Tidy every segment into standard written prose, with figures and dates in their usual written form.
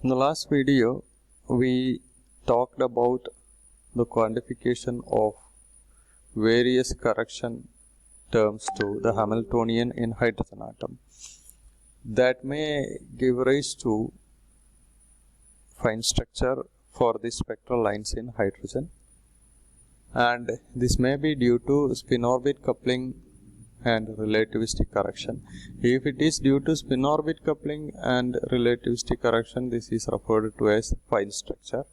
In the last video, we talked about the quantification of various correction terms to the Hamiltonian in hydrogen atom that may give rise to fine structure for the spectral lines in hydrogen, and this may be due to spin orbit coupling and relativistic correction. If it is due to spin orbit coupling and relativistic correction, this is referred to as fine structure.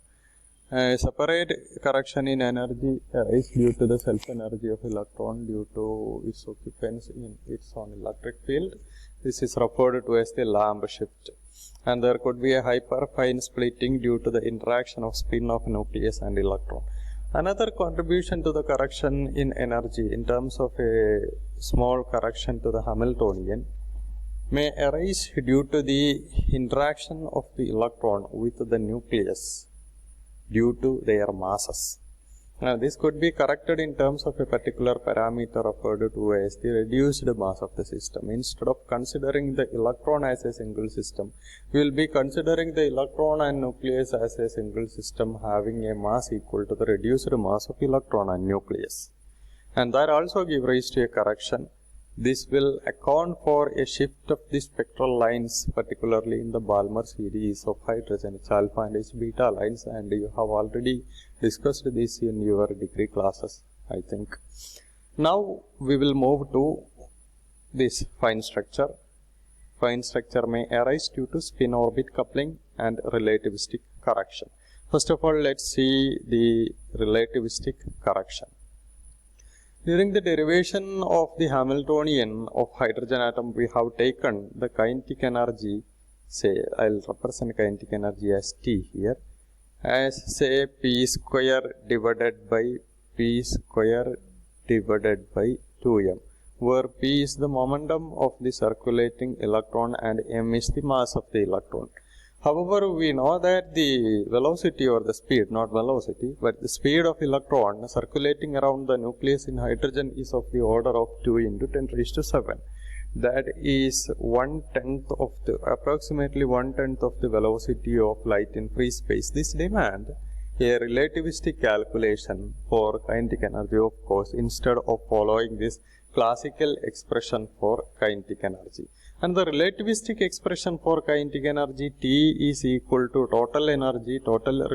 Separate correction in energy is due to the self energy of electron due to its occupancy in its own electric field. This is referred to as the Lamb shift. And there could be a hyperfine splitting due to the interaction of spin of nucleus and electron. Another contribution to the correction in energy in terms of a small correction to the Hamiltonian may arise due to the interaction of the electron with the nucleus due to their masses. Now, this could be corrected in terms of a particular parameter referred to as the reduced mass of the system. Instead of considering the electron as a single system, we will be considering the electron and nucleus as a single system having a mass equal to the reduced mass of electron and nucleus. And that also gives rise to a correction. This will account for a shift of the spectral lines, particularly in the Balmer series of hydrogen. It's alpha and it's beta lines, and you have already discussed this in your degree classes, I think. Now we will move to this fine structure. Fine structure may arise due to spin orbit coupling and relativistic correction. First of all, let's see the relativistic correction. During the derivation of the Hamiltonian of hydrogen atom, we have taken the kinetic energy, say I'll represent kinetic energy as T here, as say P square divided by P square divided by 2m, where P is the momentum of the circulating electron and m is the mass of the electron. However, we know that the velocity or the speed, not velocity, but the speed of electron circulating around the nucleus in hydrogen is of the order of 2 into 10 raised to 7. That is approximately 1/10 of the velocity of light in free space. This demands a relativistic calculation for kinetic energy, of course, instead of following this classical expression for kinetic energy. And the relativistic expression for kinetic energy T is equal to total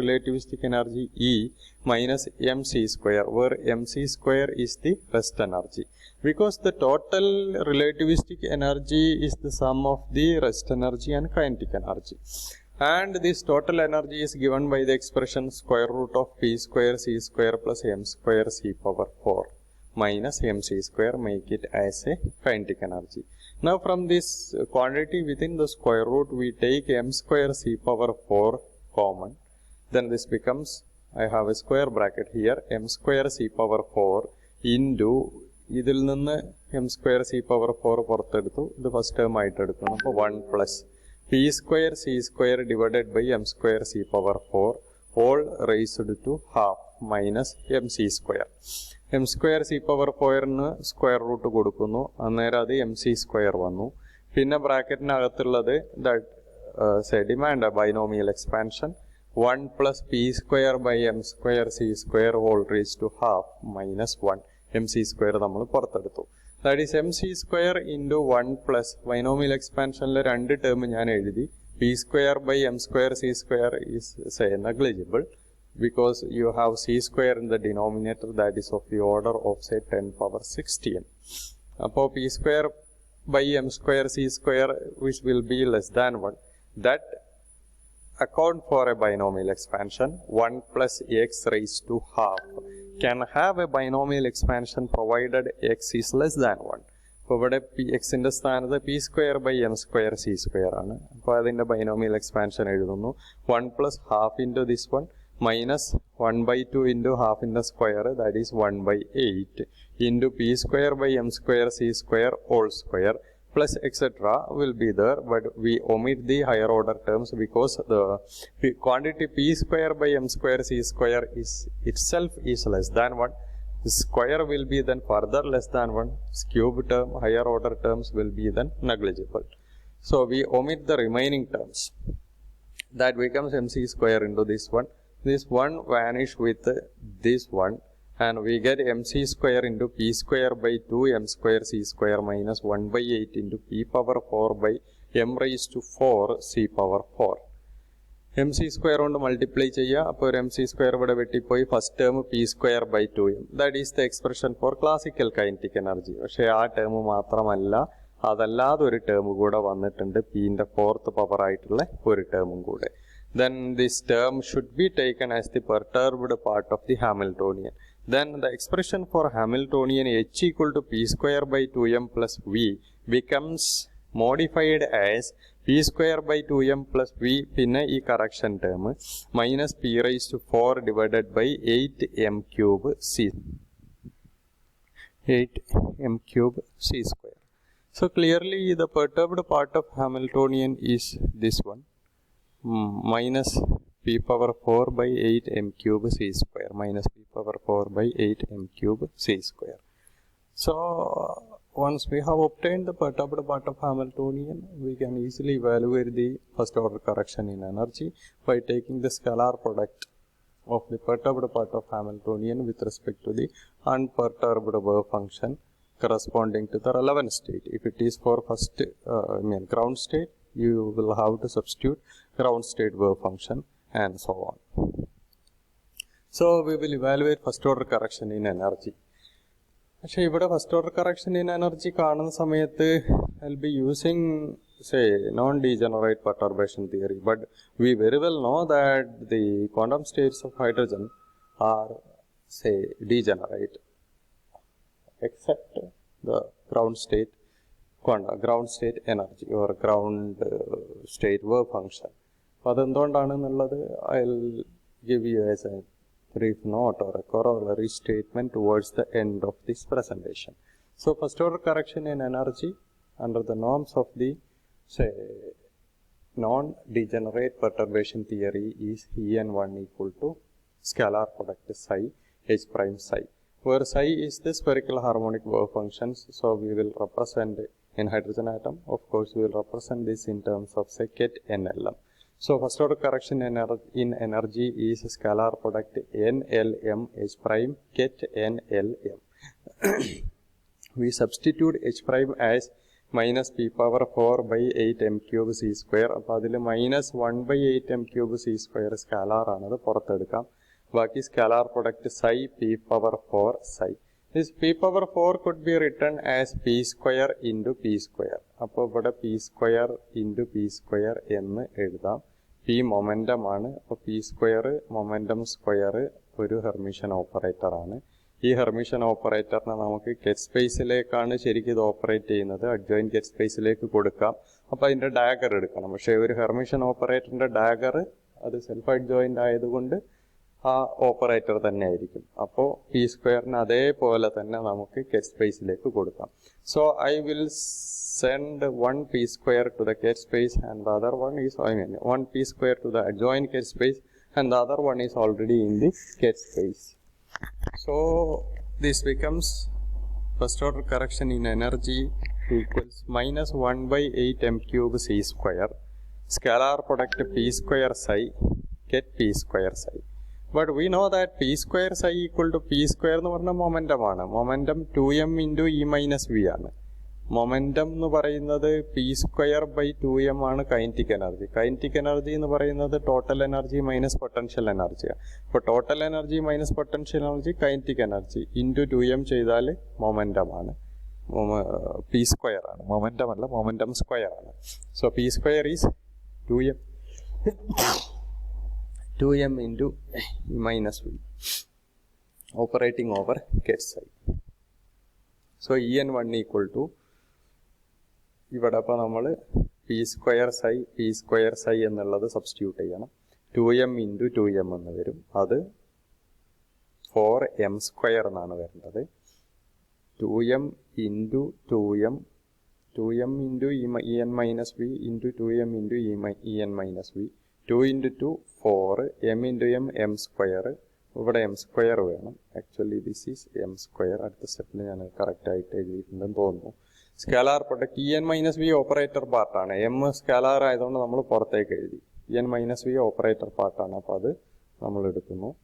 relativistic energy E minus mc square, where mc square is the rest energy. Because the total relativistic energy is the sum of the rest energy and kinetic energy. And this total energy is given by the expression square root of P square C square plus m square C power 4 minus mc square, make it as a kinetic energy. Now from this quantity within the square root, we take m square C power 4 common. Then this becomes, I have a square bracket here, m square C power 4 into, ഇതിൽ നിന്ന് m square C power 4 പുറത്തെടുത്തു, ഇത് first term ആയിട്ട് എടുക്കുന്നു. അപ്പോൾ 1 plus P square C square divided by m square C power 4 all raised to half minus mc square. m square C power 4 ന് square root കൊടുക്കുന്നു, അന്നേരം അത് mc സ്ക്വയർ വന്നു. പിന്നെ ബ്രാക്കറ്റിനകത്തുള്ളത് demand binomial expansion 1 plus P square by m square C square all raised to half minus 1 mc square നമ്മൾ പുറത്തെടുത്തു. That is mc square into 1 plus binomial എക്സ്പാൻഷനിലെ രണ്ട് ടേം ഞാൻ എഴുതി. P square by m square C square is say negligible because you have C square in the denominator, that is of the order of say 10 power 16. Now P square by m square C square, which will be less than 1, that account for a binomial expansion. 1 plus x raised to half can have a binomial expansion provided x is less than 1. അപ്പോൾ ഇവിടെ എക്സിൻ്റെ സ്ഥാനത്ത് P square by M square C square ആണ്. അപ്പോൾ അതിൻ്റെ binomial expansion എഴുതുന്നു. 1 plus half into this one minus 1/2 into half in the square, that is 1/8 into p square by m square C square whole square plus etc. will be there, but we omit the higher order terms because the quantity p square by m square C square is itself is less than 1. The square will be then further less than 1. Cube term, higher order terms will be then negligible. So we omit the remaining terms. that becomes mc square into this one. This one vanish with this one, and we get mc square into p square by 2 m square c square minus 1 by 8 into p power 4 by m raised to 4 c power 4. mc square കൊണ്ട് multiply ചെയ്യുക. അപ്പോൾ ഒരു mc square ഇവിടെ വെട്ടിപ്പോയി. First term p square by 2m. That is the expression for classical kinetic energy. പക്ഷേ ആ term മാത്രമല്ല, അതല്ലാതെ ഒരു ടേം കൂടെ വന്നിട്ടുണ്ട്, പിന്റെ ഫോർത്ത് പവർ ആയിട്ടുള്ള ഒരു ടേമും കൂടെ. Then this term should be taken as the perturbed part of the Hamiltonian. Then the expression for Hamiltonian h equal to p square by 2m plus v becomes modified as p square by 2m plus v പിന്നെ ഈ correction term minus p raised to 4 divided by 8m cube c 8m cube c square. So clearly the perturbed part of Hamiltonian is this one, minus p power 4 by 8 m cube c square minus p power 4 by 8 m cube c square. So once we have obtained the perturbed part of Hamiltonian, we can easily evaluate the first order correction in energy by taking the scalar product of the perturbed part of Hamiltonian with respect to the unperturbed wave function corresponding to the relevant state. If it is for first ground state, you will have to substitute ground state wave function and so on. So we will evaluate first order correction in energy. പക്ഷേ ഇവിടെ first order correction in energy കാണുന്ന സമയത്ത് I will be using say non degenerate perturbation theory, but we very well know that the quantum states of hydrogen are say degenerate except the ground state ground state energy or ground state wave function. അപ്പോൾ അതെന്തുകൊണ്ടാണെന്നുള്ളത് I will give you as a brief note or a corollary statement towards the end of this presentation. So first order correction in energy under the norms of the say non-degenerate perturbation theory is En1 equal to scalar product psi h prime psi, where psi is the spherical harmonic wave functions. So we will represent in hydrogen atom, of course we will represent this in terms of say ket NLM. So first order correction in energy is scalar product NLM h prime ket NLM. We substitute h prime as minus p power 4 by 8 m cube c square. അപ്പോൾ അതിൽ minus 1 by 8 m cube c square scalar ആണത് പുറത്തെടുക്കാം. ബാക്കി scalar product psi p power 4 psi. This p power 4 could be written as p square into p square. അപ്പോൾ ഇവിടെ p square into p square എന്ന് എഴുതാം. p momentum ആണ്. അപ്പോൾ p square momentum square ഒരു ഹെർമിഷൻ operator ആണ്. ഈ ഹെർമിഷൻ ഓപ്പറേറ്ററിനെ നമുക്ക് ഗെറ്റ് സ്പേസിലേക്കാണ് ശരിക്കും ഇത് ഓപ്പറേറ്റ് ചെയ്യുന്നത്. അഡ്ജോയിൻ ഗെറ്റ് സ്പേസിലേക്ക് കൊടുക്കാം. അപ്പോൾ അതിൻ്റെ ഡാഗർ എടുക്കണം. പക്ഷേ ഒരു ഹെർമിഷൻ ഓപ്പറേറ്ററിൻ്റെ ഡാഗർ അത് സെൽഫ് അഡ്ജോയിൻ്റ് ആയതുകൊണ്ട് ആ ഓപ്പറേറ്റർ തന്നെ ആയിരിക്കും. അപ്പോൾ പി സ്ക്വയറിന് അതേപോലെ തന്നെ നമുക്ക് ഗെറ്റ് സ്പേസിലേക്ക് കൊടുക്കാം. So I will send one p square to the ket space and the other one is one p square to the adjoint ket space and the other one is already in the ket space. So this becomes first order correction in energy equals minus 1 by 8 m cube c square scalar product p square psi ket p square psi. But we know that p square psi equal to p square എന്ന് പറഞ്ഞ momentum ആണ്. Momentum 2m into e minus v ആണ്. Momentum എന്ന് പറയുന്നത് P square by 2m ആണ് kinetic energy. Kinetic energy എന്ന് പറയുന്നത് total energy minus potential എനർജിയാണ്. അപ്പോൾ total energy minus potential energy kinetic energy into 2m ചെയ്താൽ മൊമെൻറ്റം ആണ്, പി സ്ക്വയർ ആണ്. മൊമെൻറ്റം അല്ല, മൊമെൻറ്റം സ്ക്വയർ ആണ്. So P square is 2m into minus v operating over get psi. So En1 equal to ഇവിടെ അപ്പോൾ നമ്മൾ P square സൈ എന്നുള്ളത് substitute ചെയ്യണം. 2m ഇൻറ്റു 2m എന്ന് വരും. അത് 4m സ്ക്വയർ എന്നാണ് വരുന്നത്. 2m into 2m into en minus V into 2m into en minus V. 2 into 2 4 m into m square. ഇവിടെ m സ്ക്വയർ വേണം. Actually this is m square. അടുത്ത സ്റ്റെപ്പിൽ ഞാൻ കറക്റ്റായിട്ട് എഴുതിയിട്ടുണ്ടെന്ന് തോന്നുന്നു. Scalar product en minus V operator പാർട്ടാണ്. m scalar ആയതുകൊണ്ട് നമ്മൾ പുറത്തേക്ക് എഴുതി. എൻ മൈനസ് വി ഓപ്പറേറ്റർ പാർട്ടാണ്. അപ്പോൾ അത് നമ്മൾ എടുക്കുന്നു.